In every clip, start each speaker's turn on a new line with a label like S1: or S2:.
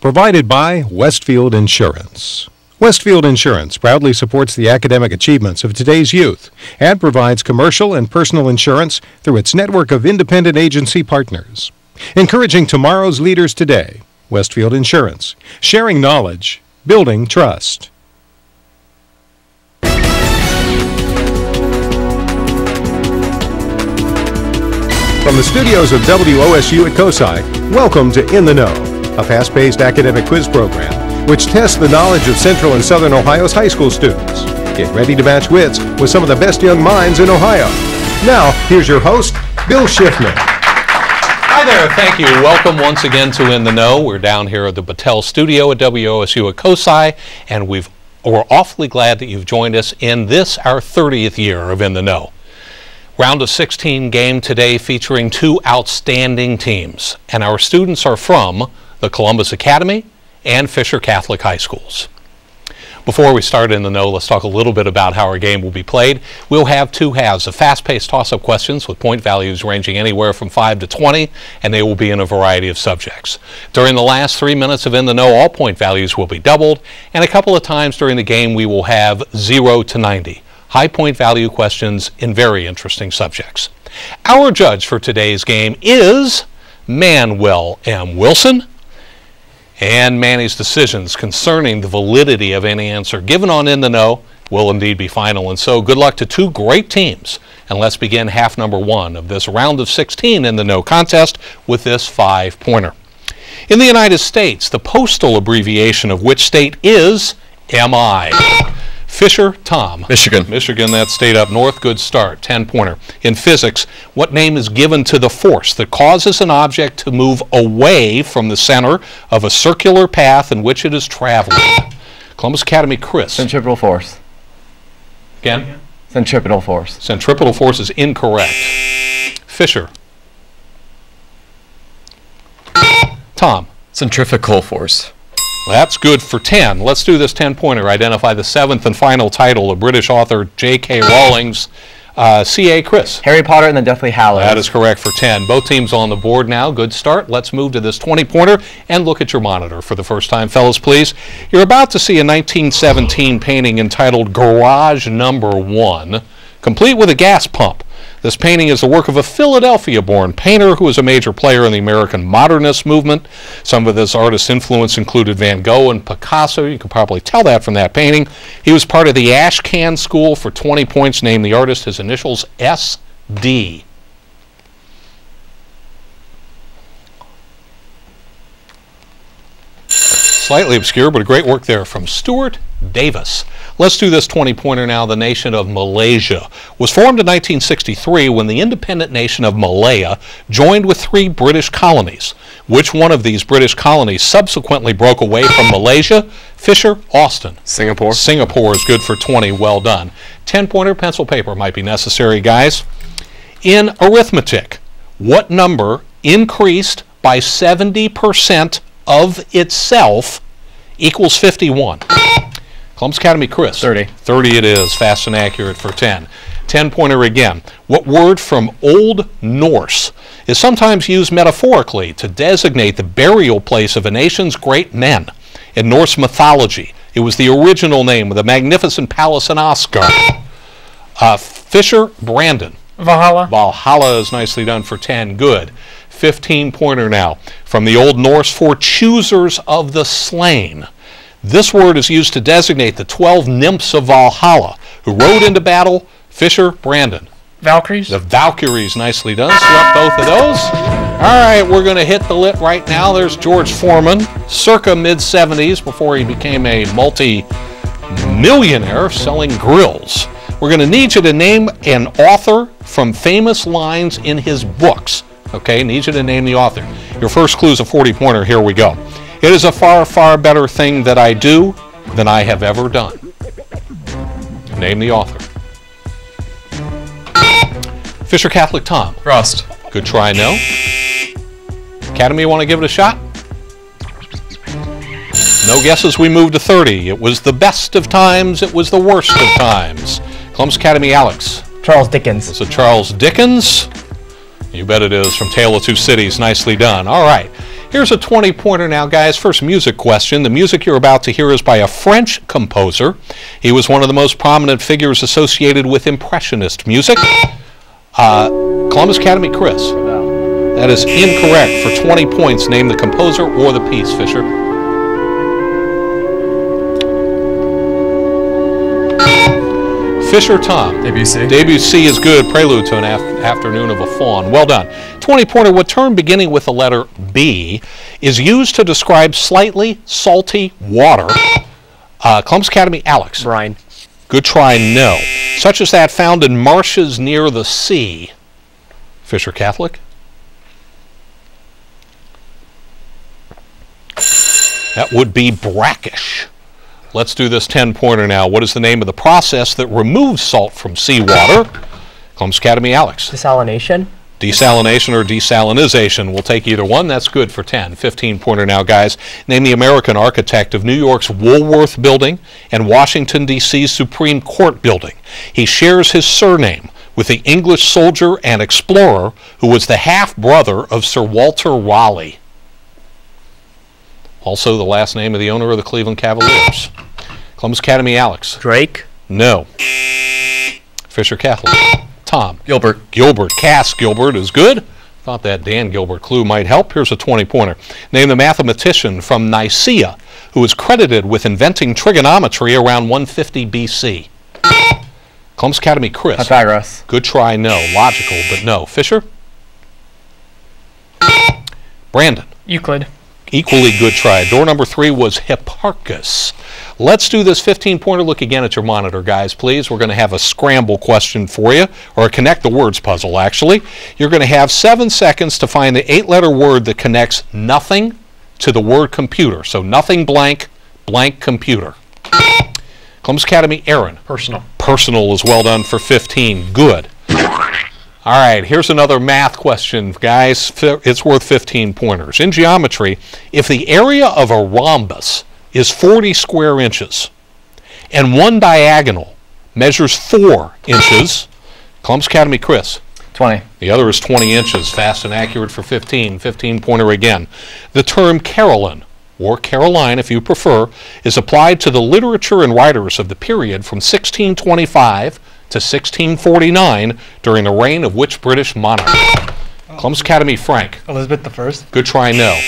S1: provided by Westfield Insurance. Westfield Insurance proudly supports the academic achievements of today's youth and provides commercial and personal insurance through its network of independent agency partners. Encouraging tomorrow's leaders today, Westfield Insurance, sharing knowledge, building trust. From the studios of WOSU at COSI, welcome to In the Know, a fast-paced academic quiz program which tests the knowledge of Central and Southern Ohio's high school students. Get ready to match wits with some of the best young minds in Ohio. Now, here's your host, Bill Schiffman.
S2: Hi there, thank you. Welcome once again to In the Know. We're down here at the Battelle studio at WOSU at COSI, and we're awfully glad that you've joined us in this, our 30th year of In the Know. Round of 16 game today featuring two outstanding teams, and our students are from the Columbus Academy and Fisher Catholic High Schools. Before we start In the Know, let's talk a little bit about how our game will be played. We'll have two halves of fast-paced toss-up questions with point values ranging anywhere from 5 to 20, and they will be in a variety of subjects. During the last 3 minutes of In the Know, all point values will be doubled, and a couple of times during the game we will have 0 to 90. High point value questions in very interesting subjects. Our judge for today's game is Manuel M. Wilson, and Manny's decisions concerning the validity of any answer given on In the Know will indeed be final. And so good luck to two great teams. And let's begin half number one of this round of 16 In the Know contest with this 5-pointer. In the United States, the postal abbreviation of which state is MI? Fisher, Tom.
S3: Michigan.
S2: Michigan, that state up north. Good start. 10-pointer. In physics, what name is given to the force that causes an object to move away from the center of a circular path in which it is traveling? Columbus Academy, Chris.
S3: Centripetal force.
S2: Again?
S3: Centripetal force.
S2: Centripetal force is incorrect. Fisher. Tom.
S3: Centrifugal force.
S2: That's good for 10. Let's do this 10-pointer. Identify the seventh and final title of British author J.K. Rowling's C.A. Chris.
S3: Harry Potter and the Deathly Hallows.
S2: That is correct for 10. Both teams on the board now. Good start. Let's move to this 20-pointer and look at your monitor for the first time, fellas, please. You're about to see a 1917 painting entitled Garage Number 1, complete with a gas pump. This painting is the work of a Philadelphia-born painter who was a major player in the American modernist movement. Some of this artist's influence included Van Gogh and Picasso. You can probably tell that from that painting. He was part of the Ashcan School. For 20 points, named the artist, his initials S.D. Slightly obscure, but a great work there from Stuart Davis. Let's do this 20-pointer now. The nation of Malaysia was formed in 1963 when the independent nation of Malaya joined with 3 British colonies. Which one of these British colonies subsequently broke away from Malaysia? Fisher, Austin.
S3: Singapore.
S2: Singapore is good for 20. Well done. 10-pointer, pencil paper might be necessary, guys. In arithmetic, what number increased by 70% of itself equals 51? Columbus Academy, Chris.
S3: 30.
S2: 30 it is. Fast and accurate for 10. 10-pointer again. What word from Old Norse is sometimes used metaphorically to designate the burial place of a nation's great men? In Norse mythology, it was the original name of the magnificent palace in Asgard. Fisher, Brandon.
S4: Valhalla.
S2: Valhalla is nicely done for 10. Good. 15-pointer now. From the Old Norse for choosers of the slain. This word is used to designate the 12 nymphs of Valhalla who rode into battle. Fisher, Brandon.
S4: Valkyries.
S2: The Valkyries, nicely done. Swept both of those. All right, we're going to hit the lit right now. There's George Foreman, circa mid-70s, before he became a multi-millionaire selling grills. We're going to need you to name an author from famous lines in his books. Okay, need you to name the author. Your first clue is a 40-pointer. Here we go. It is a far, far better thing that I do than I have ever done. Name the author. Fisher Catholic, Tom.
S3: Frost.
S2: Good try, no. Academy, you want to give it a shot? No guesses, we move to 30. It was the best of times, it was the worst of times. Columbus Academy, Alex.
S4: Charles Dickens.
S2: It's a Charles Dickens. You bet it is, from Tale of Two Cities. Nicely done. All right. Here's a 20-pointer now, guys. First music question. The music you're about to hear is by a French composer. He was one of the most prominent figures associated with Impressionist music. Columbus Academy, Chris. That is incorrect. For 20 points, name the composer or the piece, Fisher. Fisher, Tom.
S3: Debussy.
S2: Debussy is good. Prelude to an Afternoon of a Faun. Well done. 20-pointer. What term beginning with the letter B is used to describe slightly salty water? Columbus Academy, Alex.
S4: Brine.
S2: Good try, no. Such as that found in marshes near the sea. Fisher Catholic. That would be brackish. Let's do this 10-pointer now. What is the name of the process that removes salt from seawater? Columbus Academy, Alex.
S4: Desalination.
S2: Desalination or desalinization. We'll take either one. That's good for 10. 15-pointer now, guys. Name the American architect of New York's Woolworth Building and Washington, D.C.'s Supreme Court Building. He shares his surname with the English soldier and explorer who was the half-brother of Sir Walter Raleigh. Also the last name of the owner of the Cleveland Cavaliers. Columbus Academy, Alex.
S4: Drake.
S2: No. Fisher Catholic. Tom.
S3: Gilbert.
S2: Gilbert. Cass Gilbert is good. Thought that Dan Gilbert clue might help. Here's a 20-pointer. Name the mathematician from Nicaea who is credited with inventing trigonometry around 150 BC. Columbus Academy, Chris.
S3: Pythagoras.
S2: Good try, no. Logical, but no. Fisher? Brandon.
S4: Euclid.
S2: Equally good try. Door number 3 was Hipparchus. Let's do this 15-pointer. Look again at your monitor, guys, please. We're going to have a scramble question for you, or a connect the words puzzle, actually. You're going to have 7 seconds to find the 8-letter word that connects nothing to the word computer. So nothing blank, blank computer. Columbus Academy, Aaron.
S4: Personal.
S2: Personal is well done for 15. Good. All right, here's another math question, guys. It's worth 15 pointers. In geometry, if the area of a rhombus is 40 square inches and one diagonal measures 4 inches, Columbus Academy, Chris.
S3: 20.
S2: The other is 20 inches. Fast and accurate for 15. 15-pointer again. The term Carolyn, or Caroline if you prefer, is applied to the literature and writers of the period from 1625 to 1649 during the reign of which British monarch? Columbus Academy, Frank.
S4: Elizabeth I.
S2: Good try, no.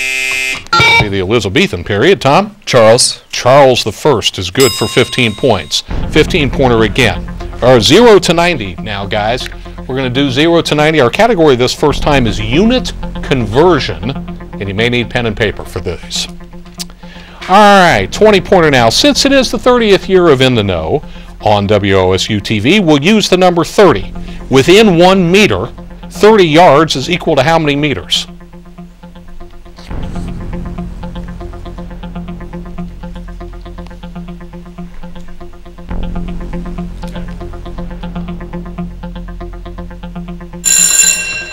S2: Be the Elizabethan period. Tom?
S3: Charles.
S2: Charles I is good for 15 points. 15-pointer again. Our 0 to 90 now, guys. We're going to do 0 to 90. Our category this first time is unit conversion, and you may need pen and paper for this. All right, 20-pointer now. Since it is the 30th year of In the Know on WOSU TV, we'll use the number 30. Within 1 meter, 30 yards is equal to how many meters?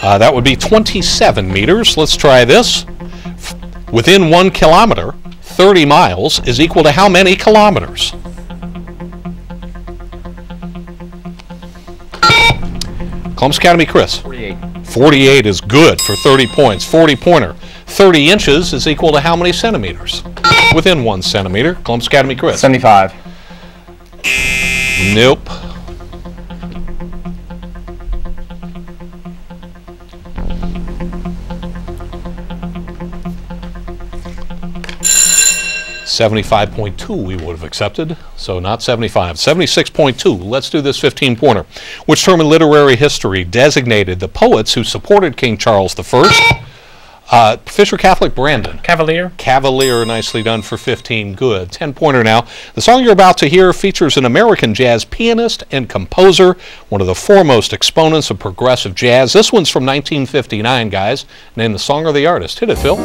S2: That would be 27 meters. Let's try this. Within 1 kilometer, 30 miles is equal to how many kilometers? Columbus Academy, Chris.
S3: 48.
S2: 48 is good for 30 points. 40-pointer. 30 inches is equal to how many centimeters? Within 1 centimeter. Columbus Academy, Chris.
S3: 75.
S2: Nope. $75.2 we would have accepted, so not 75. 76.2. Let's do this 15-pointer. Which term in literary history designated the poets who supported King Charles I? Fisher Catholic, Brandon.
S4: Cavalier.
S2: Cavalier, nicely done for 15. Good. 10-pointer now. The song you're about to hear features an American jazz pianist and composer, one of the foremost exponents of progressive jazz. This one's from 1959, guys. Name the song or the artist. Hit it, Phil.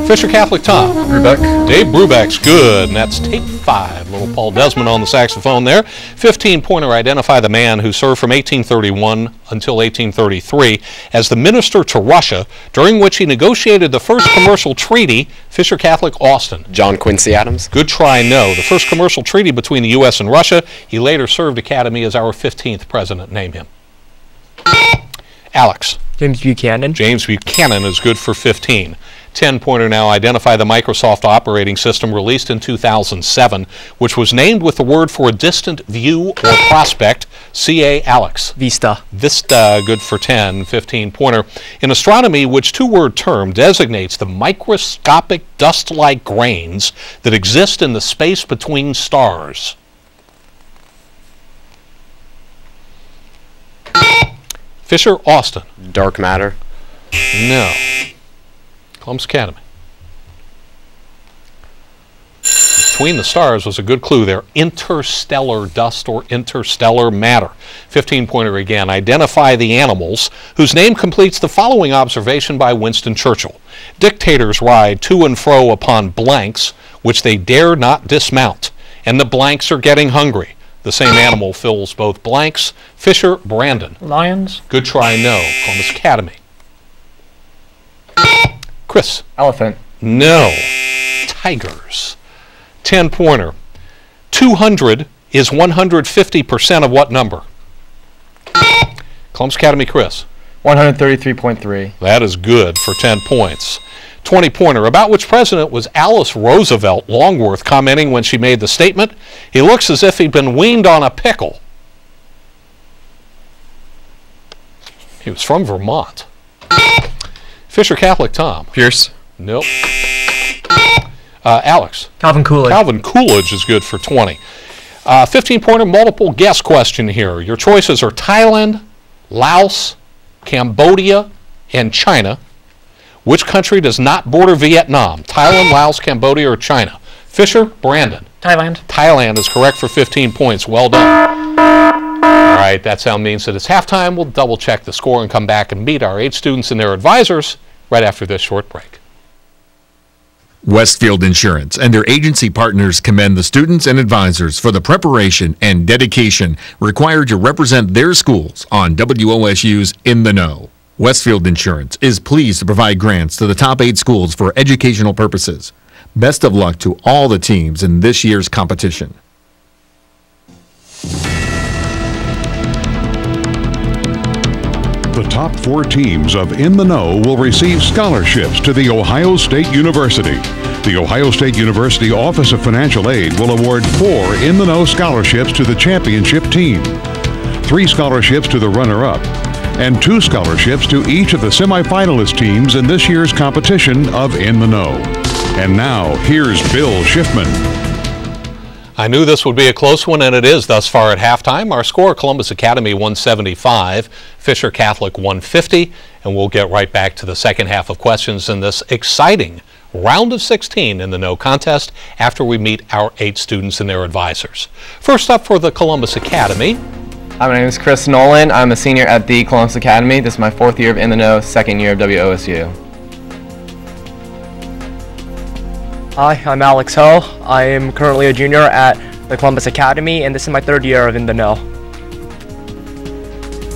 S2: Fisher Catholic Tom.
S3: Brubeck.
S2: Dave Brubeck's good, and that's take 5. Little Paul Desmond on the saxophone there. 15-pointer, identify the man who served from 1831 until 1833 as the minister to Russia, during which he negotiated the first commercial treaty. Fisher Catholic Austin.
S4: John Quincy Adams.
S2: Good try, no. The first commercial treaty between the U.S. and Russia. He later served Academy as our 15th president. Name him. Alex.
S5: James Buchanan.
S2: James Buchanan is good for 15. 10-pointer now, identify the Microsoft operating system released in 2007, which was named with the word for a distant view or prospect. C.A. Alex.
S5: Vista.
S2: Vista, good for 10. 15-pointer. In astronomy, which two-word term designates the microscopic dust-like grains that exist in the space between stars? Fisher Austin.
S4: Dark matter.
S2: No. Columbus Academy. Between the stars was a good clue there. Interstellar dust or interstellar matter. 15-pointer again. Identify the animals whose name completes the following observation by Winston Churchill. Dictators ride to and fro upon blanks which they dare not dismount, and the blanks are getting hungry. The same animal fills both blanks. Fisher Brandon.
S6: Lions.
S2: Good try, no. Columbus Academy. Chris.
S3: Elephant.
S2: No. Tigers. 10-pointer. 200 is 150% of what number? Columbus Academy, Chris.
S3: 133.3.
S2: That is good for 10 points. 20-pointer. About which president was Alice Roosevelt Longworth commenting when she made the statement, "He looks as if he'd been weaned on a pickle"? He was from Vermont. Fisher Catholic Tom.
S4: Pierce.
S2: Nope. Alex.
S5: Calvin Coolidge.
S2: Calvin Coolidge is good for 20. 15-pointer multiple guess question here. Your choices are Thailand, Laos, Cambodia, and China. Which country does not border Vietnam? Thailand, Laos, Cambodia, or China? Fisher, Brandon.
S6: Thailand.
S2: Thailand is correct for 15 points. Well done. All right, that sound means that it's halftime. We'll double check the score and come back and meet our 8 students and their advisors right after this short break.
S7: Westfield Insurance and their agency partners commend the students and advisors for the preparation and dedication required to represent their schools on WOSU's In the Know. Westfield Insurance is pleased to provide grants to the top 8 schools for educational purposes. Best of luck to all the teams in this year's competition.
S8: The top 4 teams of In the Know will receive scholarships to The Ohio State University. The Ohio State University Office of Financial Aid will award 4 In the Know scholarships to the championship team, 3 scholarships to the runner-up, and 2 scholarships to each of the semifinalist teams in this year's competition of In the Know. And now, here's Bill Schiffman.
S2: I knew this would be a close one, and it is thus far at halftime. Our score, Columbus Academy 175, Fisher Catholic 150, and we'll get right back to the second half of questions in this exciting round of 16 in the No contest after we meet our 8 students and their advisors. First up for the Columbus Academy.
S3: Hi, my name is Chris Nolan. I'm a senior at the Columbus Academy. This is my 4th year of In the Know, 2nd year of WOSU.
S5: Hi, I'm Alex Ho. I am currently a junior at the Columbus Academy, and this is my 3rd year of In the Know.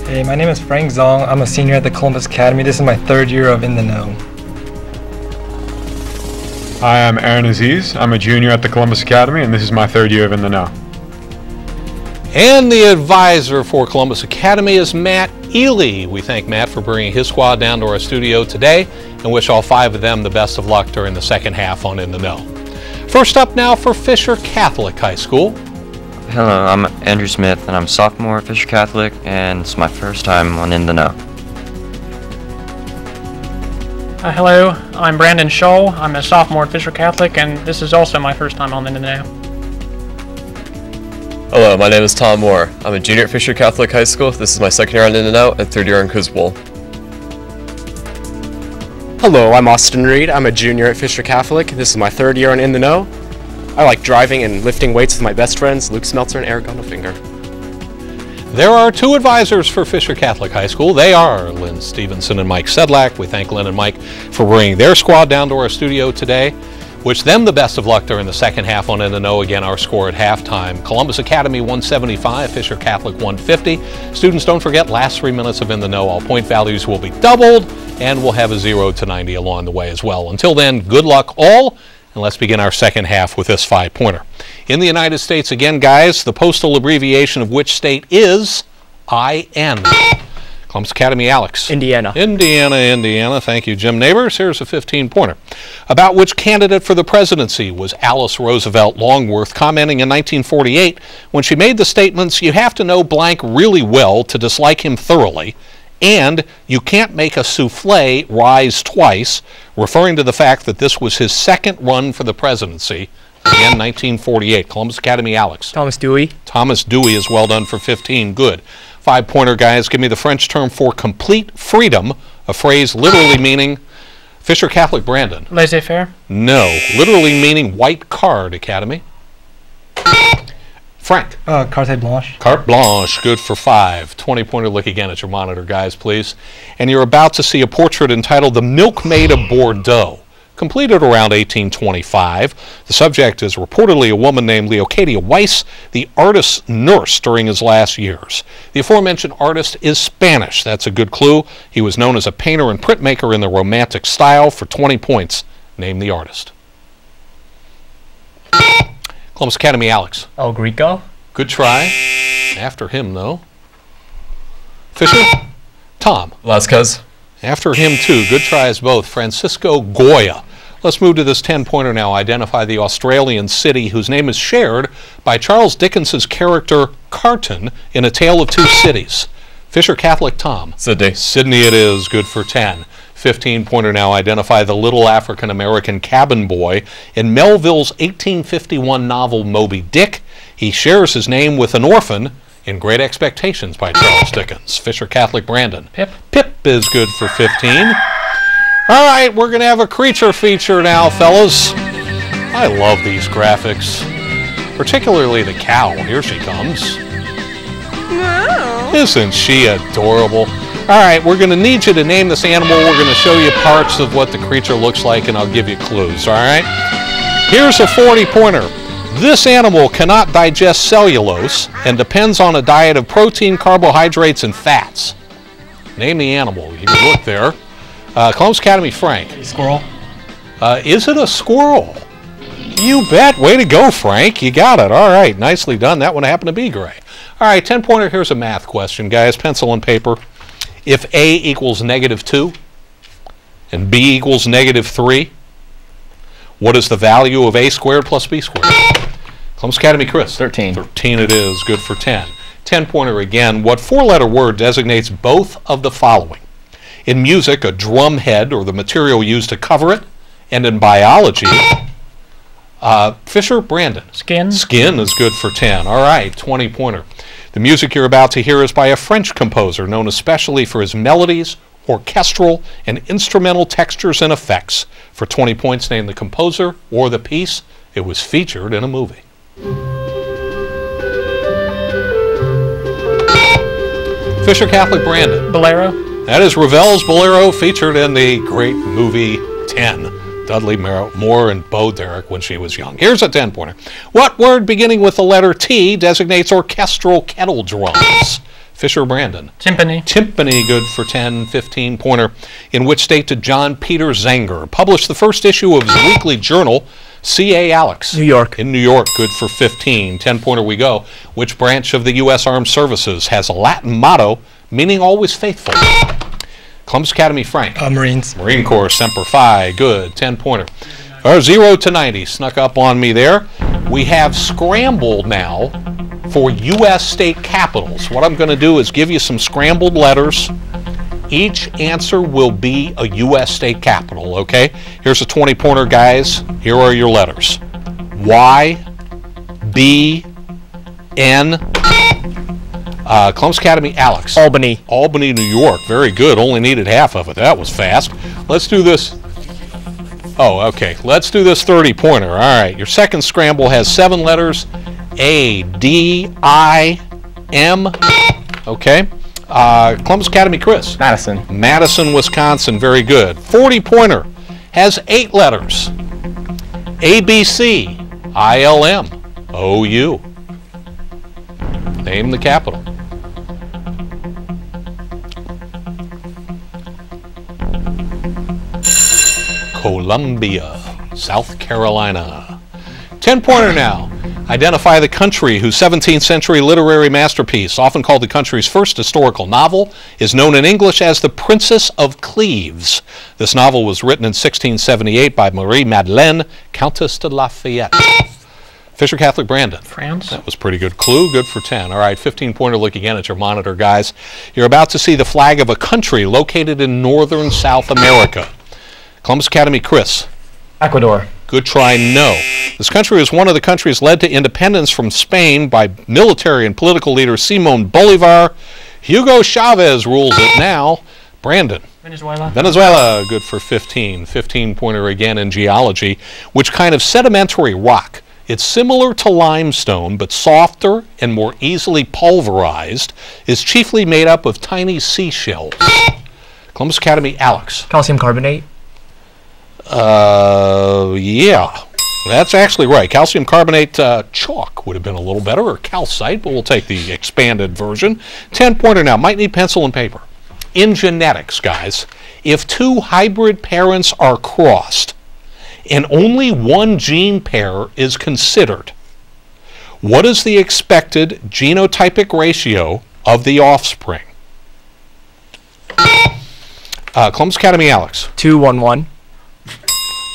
S9: Hey, my name is Frank Zong. I'm a senior at the Columbus Academy. This is my 3rd year of In the Know.
S10: Hi, I'm Aaron Aziz. I'm a junior at the Columbus Academy, and this is my 3rd year of In the Know.
S2: And the advisor for Columbus Academy is Matt Ely. We thank Matt for bringing his squad down to our studio today and wish all 5 of them the best of luck during the second half on In the Know. First up now for Fisher Catholic High School.
S11: Hello, I'm Andrew Smith, and I'm sophomore at Fisher Catholic, and it's my first time on In the Know.
S6: Hello, I'm Brandon Scholl. I'm a sophomore at Fisher Catholic, and this is also my first time on In the Know.
S12: Hello, my name is Tom Moore. I'm a junior at Fisher Catholic High School. This is my 2nd year on In the Know and 3rd year on Quiz Bowl.
S4: Hello, I'm Austin Reed. I'm a junior at Fisher Catholic. This is my 3rd year on In the Know. I like driving and lifting weights with my best friends, Luke Smeltzer and Eric Gundelfinger.
S2: There are two advisors for Fisher Catholic High School. They are Lynn Stevenson and Mike Sedlak. We thank Lynn and Mike for bringing their squad down to our studio today. Wish them the best of luck during the second half on In the Know. Again, our score at halftime. Columbus Academy 175, Fisher Catholic 150. Students, don't forget, last 3 minutes of In the Know. All point values will be doubled, and we'll have a 0 to 90 along the way as well. Until then, good luck all, and let's begin our second half with this 5-pointer. In the United States, again, guys, the postal abbreviation of which state is IN? Columbus Academy, Alex.
S5: Indiana.
S2: Indiana. Thank you, Jim Neighbors. Here's a 15-pointer. About which candidate for the presidency was Alice Roosevelt Longworth commenting in 1948 when she made the statements, "You have to know blank really well to dislike him thoroughly," and "You can't make a souffle rise twice," referring to the fact that this was his second run for the presidency. Again, 1948. Columbus Academy, Alex.
S5: Thomas Dewey.
S2: Thomas Dewey is well done for 15. Good. 5-pointer, guys. Give me the French term for complete freedom, a phrase literally meaning, Fisher Catholic, Brandon.
S6: Laissez-faire?
S2: No. Literally meaning white card, Academy. Frank.
S9: Carte blanche.
S2: Carte blanche. Good for 5. 20-pointer. Look again at your monitor, guys, please. And you're about to see a portrait entitled The Milkmaid of Bordeaux, completed around 1825. The subject is reportedly a woman named Leocadia Weiss, the artist's nurse during his last years. The aforementioned artist is Spanish. That's a good clue. He was known as a painter and printmaker in the Romantic style. For 20 points, name the artist. Columbus Academy, Alex.
S5: El Greco.
S2: Good try. After him, though. Fisher? Tom.
S12: Vasquez.
S2: After him, too. Good tries both. Francisco Goya. Let's move to this 10-pointer now. Identify the Australian city whose name is shared by Charles Dickens's character Carton in A Tale of Two Cities. Fisher Catholic, Tom.
S12: Sydney.
S2: Sydney it is. Good for 10. 15-pointer now. Identify the little African-American cabin boy in Melville's 1851 novel Moby Dick. He shares his name with an orphan in Great Expectations by Charles Dickens. Fisher Catholic, Brandon.
S6: Pip.
S2: Pip is good for 15. All right, we're going to have a creature feature now, fellas. I love these graphics, particularly the cow. Here she comes. Wow. Isn't she adorable? All right, we're going to need you to name this animal. We're going to show you parts of what the creature looks like, and I'll give you clues, all right? Here's a 40-pointer. This animal cannot digest cellulose and depends on a diet of protein, carbohydrates, and fats. Name the animal. You can look there. Columbus Academy, Frank.
S9: Squirrel.
S2: Is it a squirrel? You bet. Way to go, Frank. You got it. All right. Nicely done. That one happened to be gray. All right, 10-pointer. Here's a math question, guys. Pencil and paper. If A equals -2 and B equals -3, what is the value of A squared plus B squared? Columbus Academy, Chris.
S3: 13.
S2: 13 it is. Good for 10. 10-pointer again. What 4-letter word designates both of the following? In music, a drum head, or the material used to cover it. And in biology, Fisher, Brandon.
S6: Skin.
S2: Skin is good for 10. All right, 20-pointer. The music you're about to hear is by a French composer known especially for his melodies, orchestral, and instrumental textures and effects. For 20 points, name the composer or the piece. It was featured in a movie. Fisher Catholic, Brandon.
S6: Bolero.
S2: That is Ravel's Bolero, featured in the great movie 10. Dudley Moore and Bo Derek when she was young. Here's a 10-pointer. What word beginning with the letter T designates orchestral kettle drums? Fisher, Brandon.
S6: Timpani.
S2: Timpani, good for 10. 15-pointer. In which state did John Peter Zenger publish the first issue of his weekly journal, C.A. Alex?
S5: New York.
S2: In New York, good for 15. 10-pointer we go. Which branch of the U.S. Armed Services has a Latin motto meaning always faithful? Columbus Academy, Frank.
S9: Marines.
S2: Marine Corps, Semper Fi, good. 10-pointer. 0 to 90, snuck up on me there. We have scrambled now for U.S. state capitals. What I'm going to do is give you some scrambled letters. Each answer will be a U.S. state capital, okay? Here's a 20-pointer, guys. Here are your letters. Y, B, N. Columbus Academy, Alex.
S5: Albany.
S2: Albany, New York. Very good. Only needed half of it. That was fast. Let's do this. Oh, okay. Let's do this 30-pointer. All right. Your second scramble has 7 letters. A, D, I, M, Okay. Columbus Academy, Chris.
S3: Madison.
S2: Madison, Wisconsin. Very good. 40-pointer has 8 letters. ABC, ILM, OU. Name the capital. Columbia, South Carolina. 10-pointer now. Identify the country whose 17th century literary masterpiece, often called the country's first historical novel, is known in English as The Princess of Cleves. This novel was written in 1678 by Marie Madeleine, Countess de Lafayette. Fisher Catholic, Brandon.
S6: France.
S2: That was pretty good clue. Good for 10. All right, 15-pointer. Look again at your monitor, guys. You're about to see the flag of a country located in northern South America. Columbus Academy, Chris.
S5: Ecuador.
S2: Good try, no. This country is one of the countries led to independence from Spain by military and political leader Simón Bolívar. Hugo Chavez rules it now. Brandon.
S6: Venezuela.
S2: Venezuela, good for 15. 15-pointer again in geology. Which kind of sedimentary rock? It's similar to limestone, but softer and more easily pulverized, is chiefly made up of tiny seashells. Columbus Academy, Alex.
S5: Calcium carbonate.
S2: Yeah, that's actually right. Calcium carbonate chalk would have been a little better, or calcite, but we'll take the expanded version. 10-pointer now. Might need pencil and paper. In genetics, guys, if 2 hybrid parents are crossed and only one gene pair is considered, what is the expected genotypic ratio of the offspring? Columbus Academy, Alex.
S5: 2-1-1.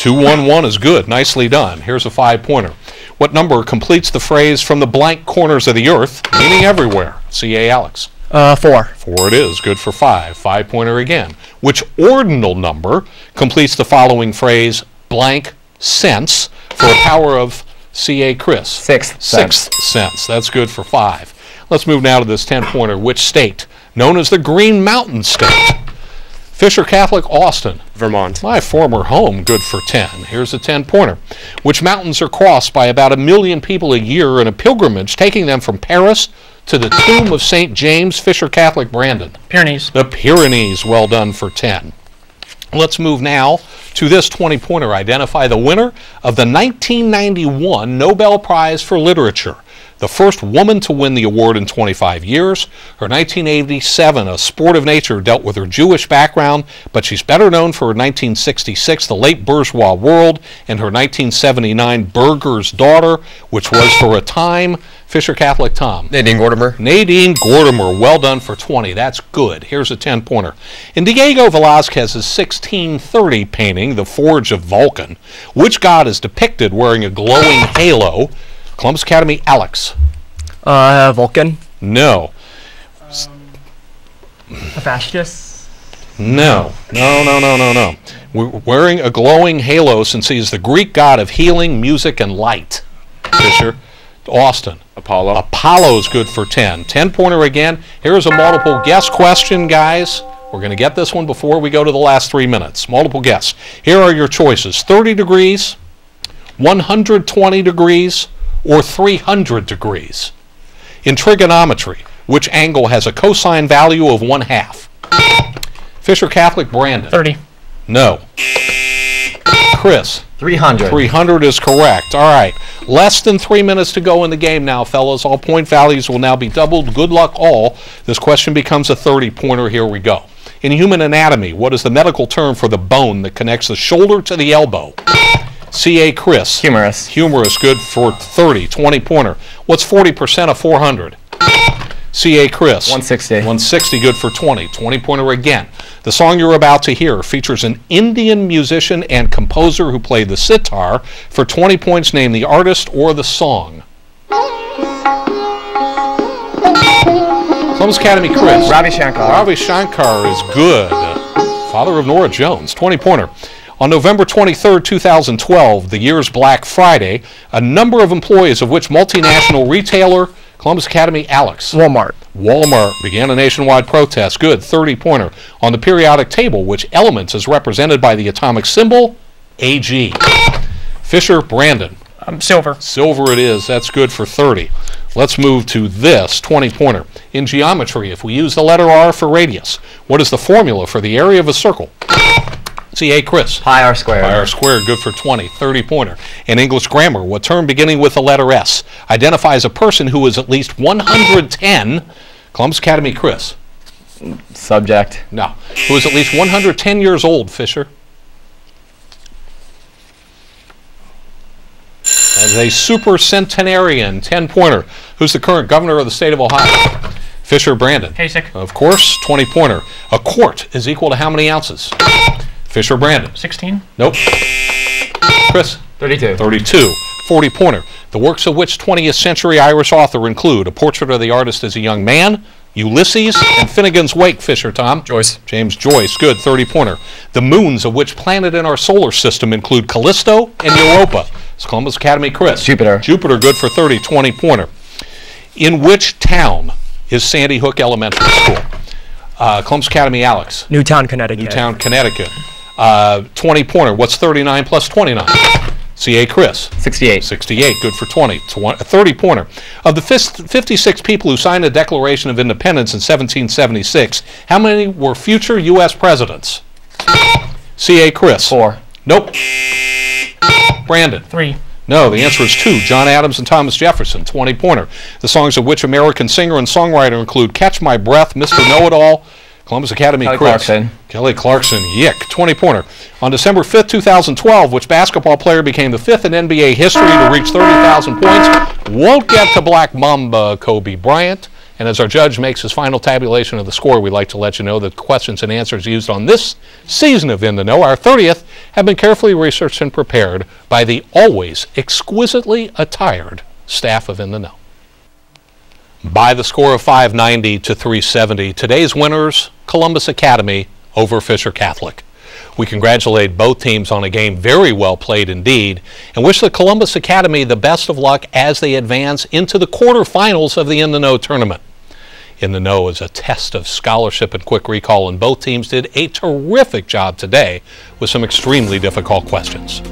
S2: 2-1-1 is good. Nicely done. Here's a 5-pointer. What number completes the phrase from the blank corners of the earth, meaning everywhere? CA, Alex.
S5: 4.
S2: 4 it is. Good for 5. 5-pointer again. Which ordinal number completes the following phrase, blank sense, for a power of CA, Chris?
S3: 6th sense.
S2: 6th sense. That's good for 5. Let's move now to this 10-pointer. Which state? Known as the Green Mountain State. Fisher Catholic, Austin.
S4: Vermont.
S2: My former home, good for 10. Here's a 10-pointer. Which mountains are crossed by about 1 million people a year in a pilgrimage, taking them from Paris to the tomb of St. James? Fisher Catholic, Brandon.
S6: Pyrenees.
S2: The Pyrenees, well done for 10. Let's move now to this 20-pointer. Identify the winner of the 1991 Nobel Prize for Literature. The first woman to win the award in 25 years. Her 1987 A Sport of Nature dealt with her Jewish background, but she's better known for her 1966 The Late Bourgeois World and her 1979 Burger's Daughter, which was for a time, Fisher Catholic, Tom.
S12: Nadine Gordimer.
S2: Nadine Gordimer, well done for 20. That's good. Here's a 10-pointer. In Diego Velázquez's 1630 painting, The Forge of Vulcan, which god is depicted wearing a glowing halo? Columbus Academy, Alex.
S5: Vulcan.
S2: No.
S5: Hephaestus.
S2: No. We're wearing a glowing halo since he is the Greek god of healing, music, and light. Fisher. Austin.
S4: Apollo.
S2: Apollo's good for 10. 10-pointer again. Here's a multiple guess question, guys. We're going to get this one before we go to the last 3 minutes. Multiple guess. Here are your choices. 30 degrees, 120 degrees, or 300 degrees. In trigonometry, which angle has a cosine value of 1/2? Fisher Catholic, Brandon.
S6: 30.
S2: No. Chris.
S5: 300.
S2: 300 is correct. All right. Less than 3 minutes to go in the game now, fellas. All point values will now be doubled. Good luck all. This question becomes a 30-pointer. Here we go. In human anatomy, what is the medical term for the bone that connects the shoulder to the elbow? CA, Chris.
S3: Humerus.
S2: Humerus, good for 30. 20-pointer. What's 40% of 400? CA, Chris.
S3: 160.
S2: 160, good for 20. 20-pointer again. The song you're about to hear features an Indian musician and composer who played the sitar. For 20 points, name the artist or the song. Columbus Academy, Chris.
S3: Ravi Shankar.
S2: Ravi Shankar is good. Father of Nora Jones. 20-pointer. On November 23, 2012, the year's Black Friday, a number of employees of which multinational retailer, Columbus Academy, Alex.
S5: Walmart.
S2: Walmart began a nationwide protest. Good. 30-pointer. On the periodic table, which element is represented by the atomic symbol? Ag. Fisher, Brandon.
S6: Silver.
S2: Silver it is. That's good for 30. Let's move to this 20-pointer. In geometry, if we use the letter R for radius, what is the formula for the area of a circle? CA Chris.
S3: Pi r squared.
S2: Pi r squared, good for 20, 30-pointer. In English grammar, what term beginning with the letter S identifies a person who is at least 110, Columbus Academy Chris.
S3: Subject.
S2: No. Who is at least 110 years old, Fisher? As a supercentenarian, 10-pointer. Who's the current governor of the state of Ohio? Fisher Brandon.
S6: Kasich.
S2: Of course, 20-pointer. A quart is equal to how many ounces? Fisher Brandon.
S6: 16.
S2: Nope. Chris?
S3: 32.
S2: 32. 40-pointer. The works of which 20th century Irish author include A Portrait of the Artist as a Young Man, Ulysses, and Finnegan's Wake, Fisher Tom.
S12: Joyce.
S2: James Joyce, good, 30-pointer. The moons of which planet in our solar system include Callisto and Europa. It's Columbus Academy Chris.
S3: Jupiter.
S2: Jupiter, good for 30, 20-pointer. In which town is Sandy Hook Elementary School? Columbus Academy Alex.
S5: Newtown, Connecticut.
S2: Newtown, Connecticut. 20-pointer. What's 39 plus 29? CA Chris.
S3: 68.
S2: 68, good for 20. 30-pointer. Of the 56 people who signed the Declaration of Independence in 1776, how many were future U.S. presidents? CA Chris.
S3: 4.
S2: Nope. Brandon.
S6: 3.
S2: No, the answer is 2. John Adams and Thomas Jefferson, 20-pointer. The songs of which American singer and songwriter include Catch My Breath, Mr. Know-It-All, Columbus Academy
S3: Kelly
S2: Chris.
S3: Clarkson.
S2: Kelly Clarkson, yick, 20-pointer. On December 5th, 2012, which basketball player became the 5th in NBA history to reach 30,000 points? Won't get to Black Mamba Kobe Bryant. And as our judge makes his final tabulation of the score, we'd like to let you know that questions and answers used on this season of In the Know, our 30th, have been carefully researched and prepared by the always exquisitely attired staff of In the Know. By the score of 590 to 370, today's winners, Columbus Academy over Fisher Catholic. We congratulate both teams on a game very well played indeed, and wish the Columbus Academy the best of luck as they advance into the quarterfinals of the In the Know tournament. In the Know is a test of scholarship and quick recall, and both teams did a terrific job today with some extremely difficult questions.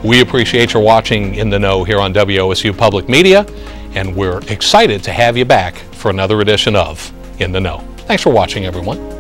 S2: We appreciate your watching In the Know here on WOSU Public Media, and we're excited to have you back for another edition of In the Know. Thanks for watching, everyone.